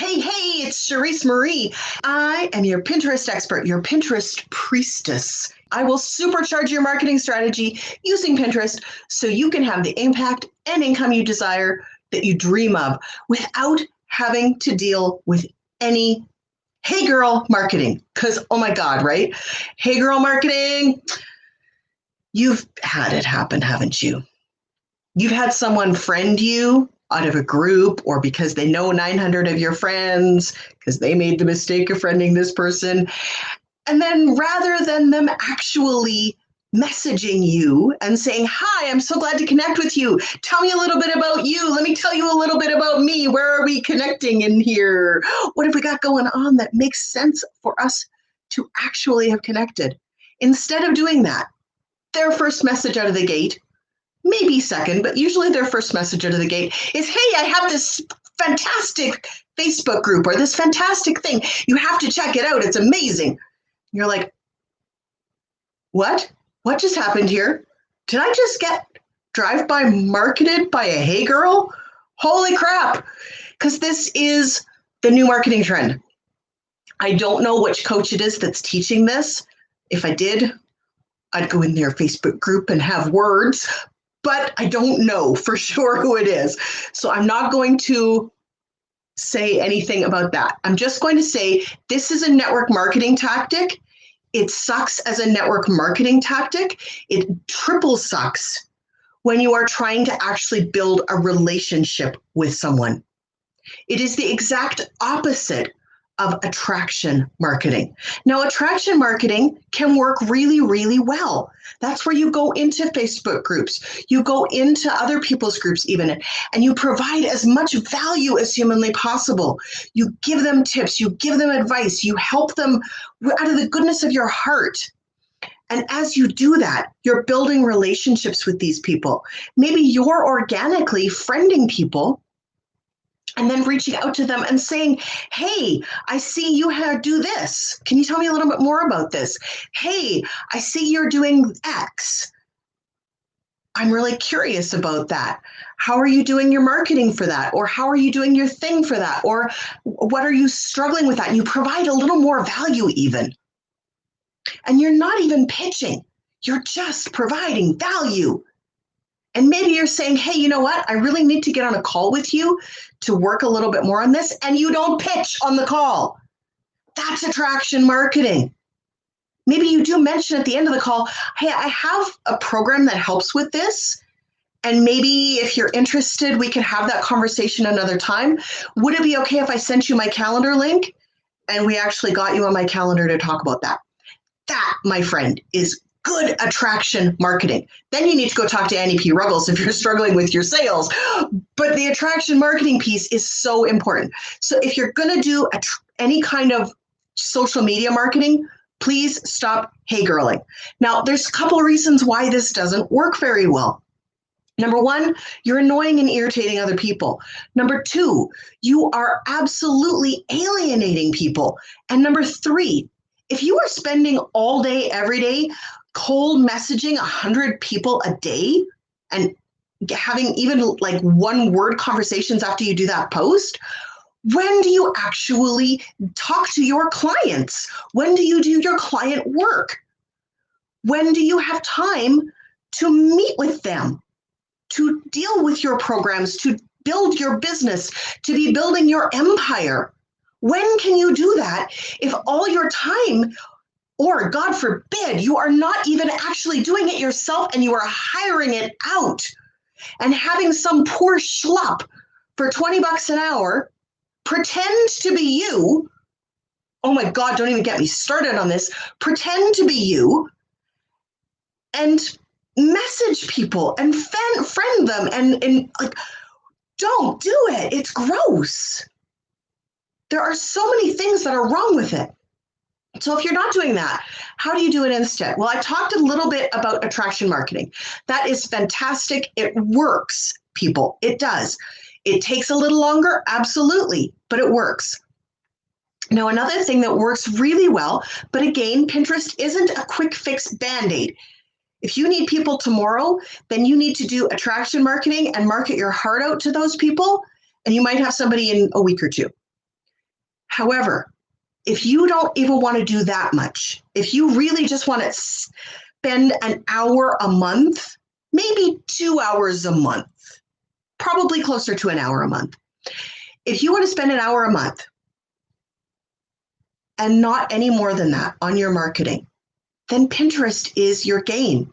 Hey, it's Charisse Marie. I am your Pinterest expert, your Pinterest priestess. I will supercharge your marketing strategy using Pinterest so you can have the impact and income you desire that you dream of without having to deal with any hey girl marketing. Because, oh my God, right? Hey girl marketing, you've had it happen, haven't you? You've had someone friend you out of a group or because they know 900 of your friends because they made the mistake of friending this person. And then rather than them actually messaging you and saying, hi, I'm so glad to connect with you. Tell me a little bit about you. Let me tell you a little bit about me. Where are we connecting in here? What have we got going on that makes sense for us to actually have connected? Instead of doing that, their first message out of the gate, maybe second, but usually their first message out of the gate is, hey, I have this fantastic Facebook group or this fantastic thing. You have to check it out. It's amazing. You're like, what? What just happened here? Did I just get drive-by marketed by a hey girl? Holy crap. Because this is the new marketing trend. I don't know which coach it is that's teaching this. If I did, I'd go in their Facebook group and have words, but I don't know for sure who it is. So I'm not going to say anything about that. I'm just going to say this is a network marketing tactic. It sucks as a network marketing tactic. It triple sucks when you are trying to actually build a relationship with someone. It is the exact opposite of attraction marketing. Now, attraction marketing can work really, really well. That's where you go into Facebook groups, you go into other people's groups even, and you provide as much value as humanly possible. You give them tips, you give them advice, you help them out of the goodness of your heart. And as you do that, you're building relationships with these people. Maybe you're organically friending people and then reaching out to them and saying, hey, I see you do this. Can you tell me a little bit more about this? Hey, I see you're doing X. I'm really curious about that. How are you doing your marketing for that? Or how are you doing your thing for that? Or what are you struggling with that? And you provide a little more value even. And you're not even pitching. You're just providing value. And maybe you're saying, hey, you know what? I really need to get on a call with you to work a little bit more on this. And you don't pitch on the call. That's attraction marketing. Maybe you do mention at the end of the call, hey, I have a program that helps with this. And maybe if you're interested, we can have that conversation another time. Would it be okay if I sent you my calendar link and we actually got you on my calendar to talk about that? That, my friend, is good attraction marketing. Then you need to go talk to Annie P. Ruggles if you're struggling with your sales. But the attraction marketing piece is so important. So if you're going to do any kind of social media marketing, please stop hey girling. Now, there's a couple of reasons why this doesn't work very well. Number one, you're annoying and irritating other people. Number two, you are absolutely alienating people. And number three, if you are spending all day, every day, cold messaging 100 people a day and having even like one word conversations after you do that post, when do you actually talk to your clients? When do you do your client work? When do you have time to meet with them, to deal with your programs, to build your business, to be building your empire? When can you do that if all your time, or God forbid, you are not even actually doing it yourself and you are hiring it out and having some poor schlup for 20 bucks an hour pretend to be you? Oh my God, don't even get me started on this. Pretend to be you and message people and friend them and like, don't do it. It's gross. There are so many things that are wrong with it. So if you're not doing that, how do you do it instead? Well, I talked a little bit about attraction marketing. That is fantastic. It works, people. It does. It takes a little longer, absolutely, but it works. Now, another thing that works really well, but again, Pinterest isn't a quick fix Band-Aid. If you need people tomorrow, then you need to do attraction marketing and market your heart out to those people, and you might have somebody in a week or two. However, if you don't even want to do that much, if you really just want to spend an hour a month, maybe 2 hours a month, probably closer to an hour a month. If you want to spend an hour a month and not any more than that on your marketing, then Pinterest is your game.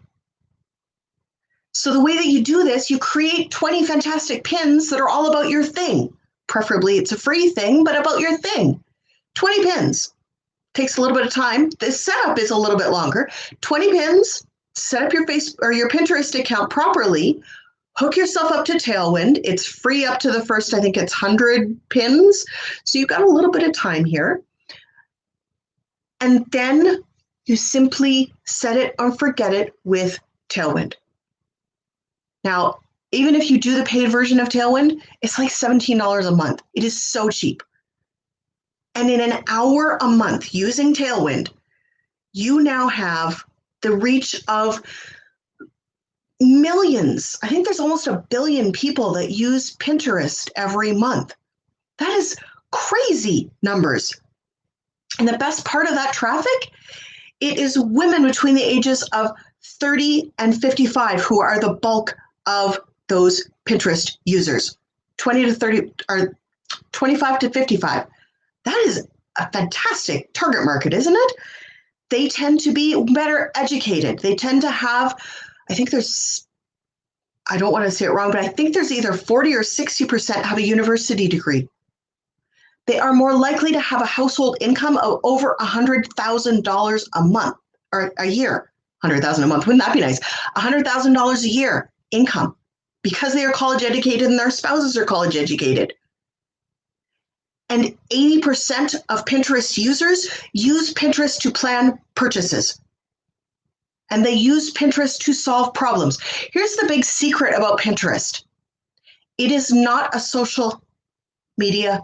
So the way that you do this, you create 20 fantastic pins that are all about your thing. Preferably it's a free thing, but about your thing. 20 pins. Takes a little bit of time. The setup is a little bit longer. 20 pins, set up your your Pinterest account properly, hook yourself up to Tailwind. It's free up to the first, I think it's 100 pins. So you've got a little bit of time here. And then you simply set it or forget it with Tailwind. Now, even if you do the paid version of Tailwind, it's like $17 a month. It is so cheap. And in an hour a month using Tailwind, you now have the reach of millions. I think there's almost 1 billion people that use Pinterest every month. That is crazy numbers. And the best part of that traffic, it is women between the ages of 30 and 55 who are the bulk of those Pinterest users. 20 to 30 or 25 to 55. That is a fantastic target market, isn't it? They tend to be better educated. They tend to have, I think there's, I don't want to say it wrong, but I think there's either 40 or 60% have a university degree. They are more likely to have a household income of over $100,000 a month or a year. 100,000 a month, wouldn't that be nice? $100,000 a year income because they are college educated and their spouses are college educated. And 80% of Pinterest users use Pinterest to plan purchases. And they use Pinterest to solve problems. Here's the big secret about Pinterest. It is not a social media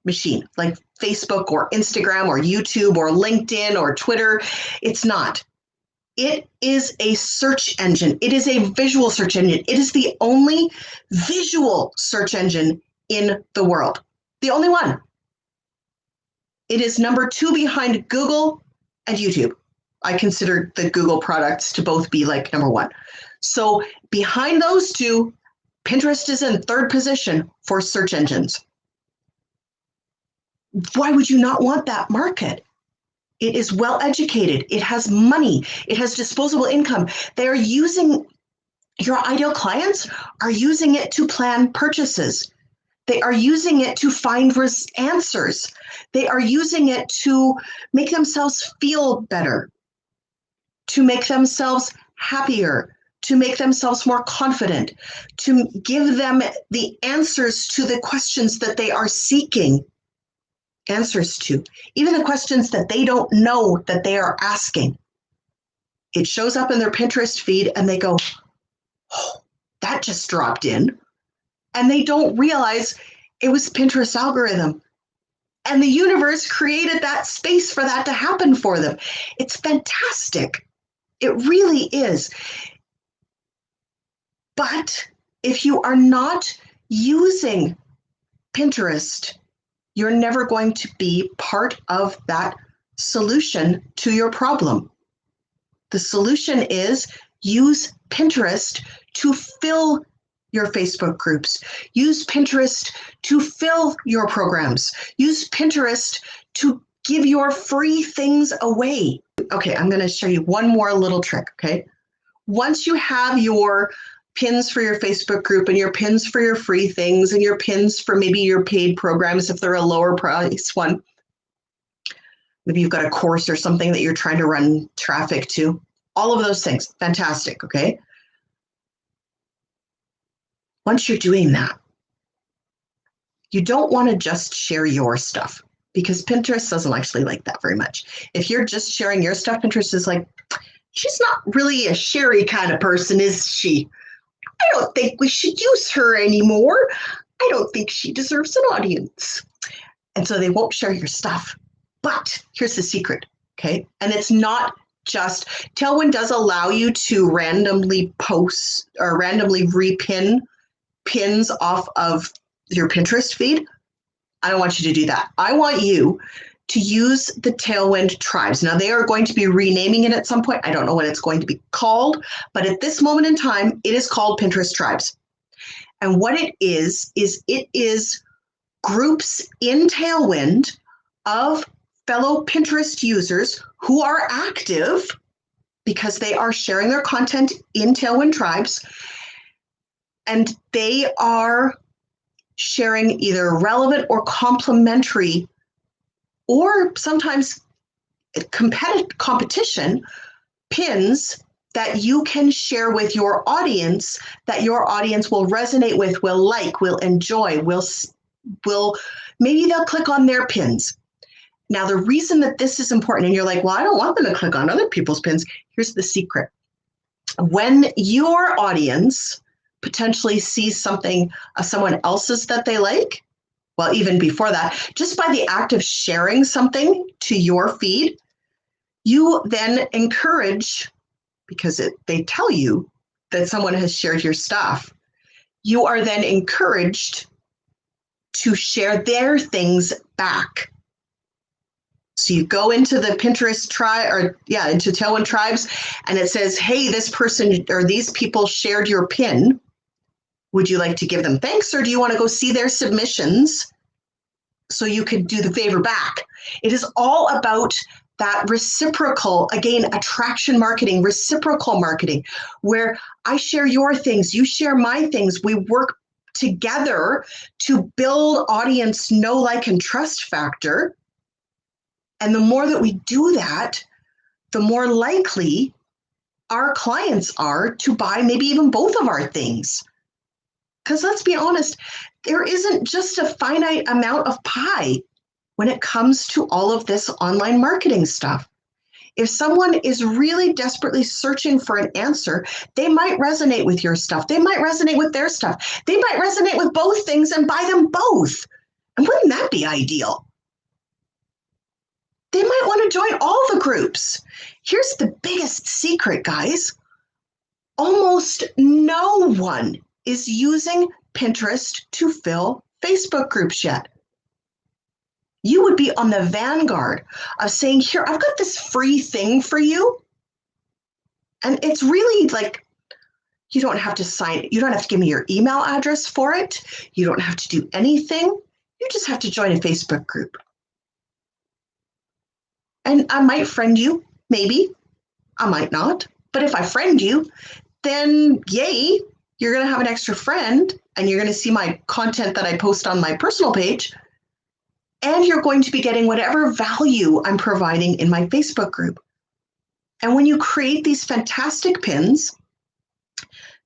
machine like Facebook or Instagram or YouTube or LinkedIn or Twitter. It's not. It is a search engine. It is a visual search engine. It is the only visual search engine in the world. The only one. It is number 2 behind Google and YouTube. I consider the Google products to both be like number 1. So behind those two, Pinterest is in 3rd position for search engines. Why would you not want that market? It is well educated. It has money. It has disposable income. They are using, your ideal clients are using it to plan purchases. They are using it to find answers. They are using it to make themselves feel better, to make themselves happier, to make themselves more confident, to give them the answers to the questions that they are seeking answers to, even the questions that they don't know that they are asking. It shows up in their Pinterest feed and they go, oh, that just dropped in. And they don't realize it was Pinterest algorithm. And the universe created that space for that to happen for them. It's fantastic. It really is. But if you are not using Pinterest, you're never going to be part of that solution to your problem. The solution is use Pinterest to fill your Facebook groups. Use Pinterest to fill your programs. Use Pinterest to give your free things away. Okay, I'm going to show you one more little trick, okay? Once you have your pins for your Facebook group and your pins for your free things and your pins for maybe your paid programs if they're a lower price one. Maybe you've got a course or something that you're trying to run traffic to. All of those things, fantastic, okay? Once you're doing that, you don't want to just share your stuff because Pinterest doesn't actually like that very much. If you're just sharing your stuff, Pinterest is like, she's not really a Sherry kind of person, is she? I don't think we should use her anymore. I don't think she deserves an audience. And so they won't share your stuff. But here's the secret, okay? And it's not just, Tailwind does allow you to randomly post or randomly repin pins off of your Pinterest feed. I don't want you to do that. I want you to use the Tailwind Tribes. Now, they are going to be renaming it at some point. I don't know what it's going to be called, but at this moment in time, it is called Pinterest Tribes. And what it is it is groups in Tailwind of fellow Pinterest users who are active because they are sharing their content in Tailwind Tribes, and they are sharing either relevant or complementary or sometimes competition pins that you can share with your audience, that your audience will resonate with, will like, will enjoy, will maybe they'll click on their pins. Now, the reason that this is important, and you're like, well, I don't want them to click on other people's pins. Here's the secret. When your audience potentially sees something of someone else's that they like, well, even before that, just by the act of sharing something to your feed, you then encourage, because they tell you that someone has shared your stuff, you are then encouraged to share their things back. So you go into the Pinterest into Tailwind Tribes, and it says, hey, this person or these people shared your pin. Would you like to give them thanks, or do you want to go see their submissions so you could do the favor back? It is all about that reciprocal, again, attraction marketing, reciprocal marketing, where I share your things, you share my things. We work together to build audience know, like, and trust factor. And the more that we do that, the more likely our clients are to buy maybe even both of our things. Because let's be honest, there isn't just a finite amount of pie when it comes to all of this online marketing stuff. If someone is really desperately searching for an answer, they might resonate with your stuff. They might resonate with their stuff. They might resonate with both things and buy them both. And wouldn't that be ideal? They might want to join all the groups. Here's the biggest secret, guys. Almost no one is using Pinterest to fill Facebook groups yet. You would be on the vanguard of saying, here, I've got this free thing for you. And it's really like, you don't have to sign, you don't have to give me your email address for it. You don't have to do anything. You just have to join a Facebook group. And I might friend you, maybe. I might not. But if I friend you, then yay, you're going to have an extra friend, and you're going to see my content that I post on my personal page, and you're going to be getting whatever value I'm providing in my Facebook group. And when you create these fantastic pins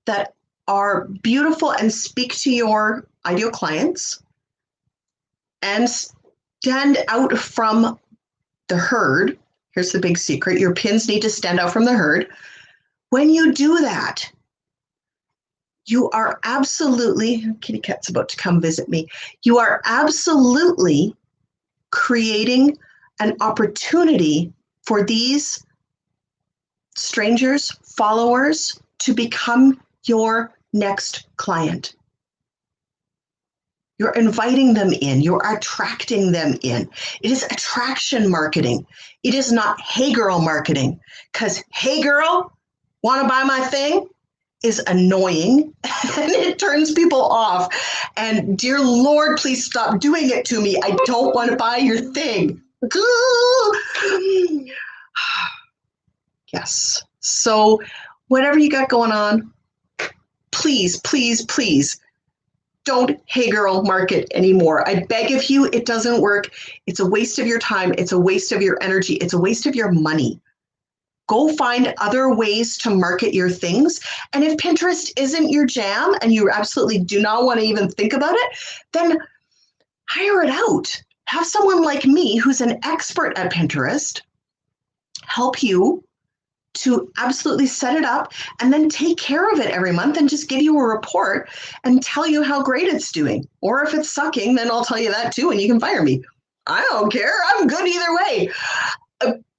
that are beautiful and speak to your ideal clients and stand out from the herd, here's the big secret, your pins need to stand out from the herd. When you do that, you are absolutely, kitty cat's about to come visit me, you are absolutely creating an opportunity for these strangers, followers, to become your next client. You're inviting them in, you're attracting them in. It is attraction marketing. It is not hey girl marketing, because hey girl, want to buy my thing is annoying and it turns people off. And dear Lord, please stop doing it to me. I don't want to buy your thing. Yes. So whatever you got going on, please, please, please don't hey girl market anymore. I beg of you, it doesn't work. It's a waste of your time. It's a waste of your energy. It's a waste of your money. Go find other ways to market your things. And if Pinterest isn't your jam and you absolutely do not want to even think about it, then hire it out. Have someone like me who's an expert at Pinterest help you to absolutely set it up and then take care of it every month and just give you a report and tell you how great it's doing. Or if it's sucking, then I'll tell you that too, and you can fire me. I don't care. I'm good either way.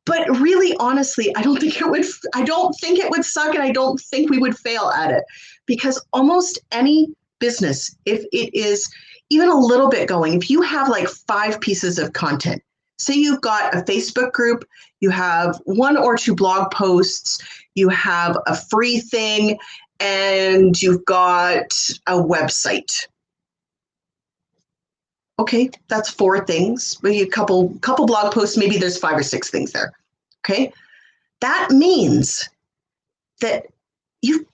But really, honestly, I don't think it would suck, and I don't think we would fail at it, because almost any business, if it is even a little bit going, if you have like 5 pieces of content, say you've got a Facebook group, you have 1 or 2 blog posts, you have a free thing, and you've got a website. Okay, that's 4 things. Maybe a couple blog posts, maybe there's 5 or 6 things there. Okay, that means that you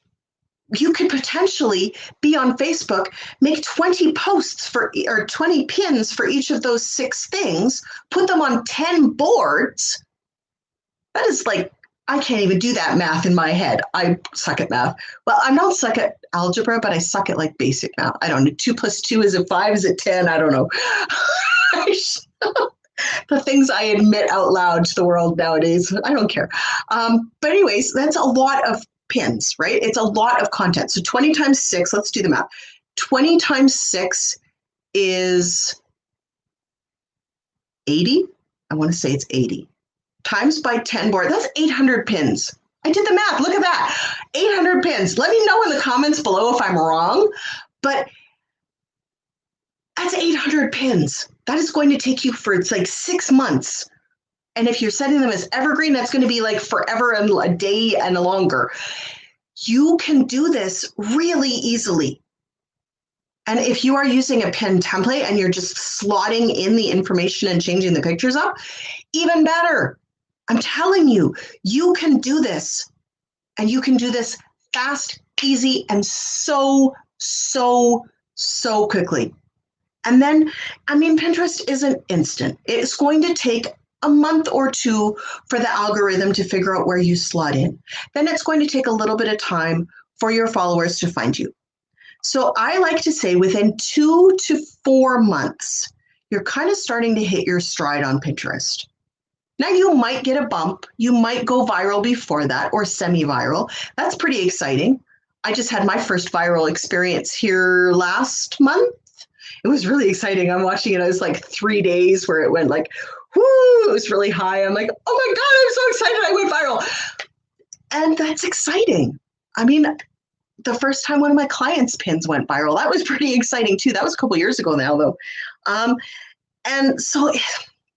could potentially be on Facebook, make 20 posts or 20 pins for each of those 6 things, put them on 10 boards. That is like, I can't even do that math in my head. I suck at math. Well, I don't suck at algebra, but I suck at like basic math. I don't know. 2 plus 2, is it 5? Is it 10? I don't know. The things I admit out loud to the world nowadays, I don't care. But anyways, that's a lot of pins, right? It's a lot of content. So 20 times 6, let's do the math. 20 times 6 is 80. I want to say it's 80. Times by 10 board, that's 800 pins. I did the math, look at that. 800 pins. Let me know in the comments below if I'm wrong, but that's 800 pins. That is going to take you for, it's like 6 months. And if you're setting them as evergreen, that's going to be like forever and a day and longer. You can do this really easily. And if you are using a pin template and you're just slotting in the information and changing the pictures up, even better. I'm telling you, you can do this. And you can do this fast, easy, and so quickly. And then, I mean, Pinterest isn't instant. It's going to take a month or 2 for the algorithm to figure out where you slot in. Then it's going to take a little bit of time for your followers to find you. So I like to say within 2 to 4 months, you're kind of starting to hit your stride on Pinterest. Now you might get a bump. You might go viral before that or semi-viral. That's pretty exciting. I just had my first viral experience here last month. It was really exciting. I'm watching it. It was like 3 days where it went like, whoo, it was really high. I'm like, oh my God, I'm so excited. I went viral. And that's exciting. I mean, the first time one of my clients' pins went viral, that was pretty exciting too. That was a couple years ago now though. And so,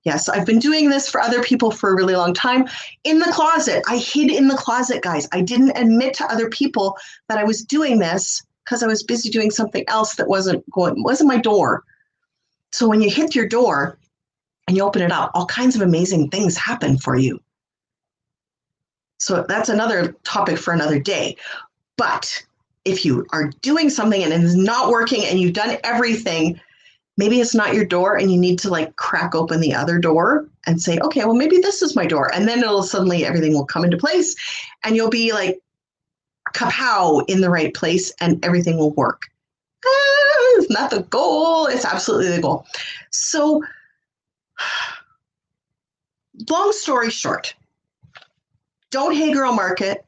yes, I've been doing this for other people for a really long time. In the closet, I hid in the closet, guys. I didn't admit to other people that I was doing this because I was busy doing something else that wasn't my door. So when you hit your door and you open it up, all kinds of amazing things happen for you. So that's another topic for another day. But if you are doing something and it's not working and you've done everything, maybe it's not your door and you need to like crack open the other door and say, okay, well, maybe this is my door. And then it'll suddenly, everything will come into place and you'll be like kapow in the right place and everything will work. It's not the goal. It's absolutely the goal. So long story short, don't hey girl market.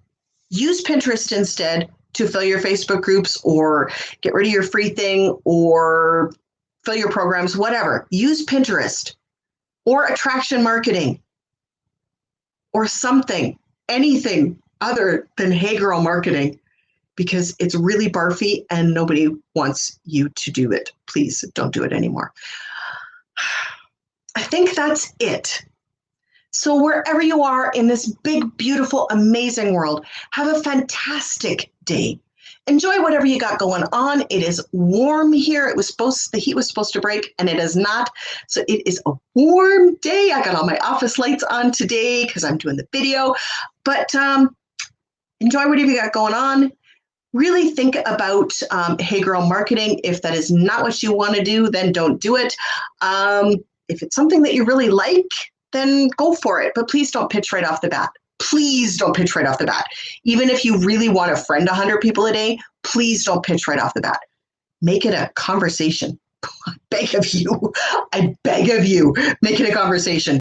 Use Pinterest instead to fill your Facebook groups or get rid of your free thing or fill your programs, whatever. Use Pinterest or attraction marketing or something, anything other than hey girl marketing, because it's really barfy and nobody wants you to do it. Please don't do it anymore. I think that's it. So wherever you are in this big, beautiful, amazing world, have a fantastic day. Enjoy whatever you got going on. It is warm here. The heat was supposed to break and it is not. So it is a warm day. I got all my office lights on today because I'm doing the video, but enjoy whatever you got going on. Really think about hey girl marketing. If that is not what you want to do, then don't do it. If it's something that you really like, then go for it. But please don't pitch right off the bat. Please don't pitch right off the bat. Even if you really want to friend 100 people a day, please don't pitch right off the bat. Make it a conversation. I beg of you. I beg of you. Make it a conversation.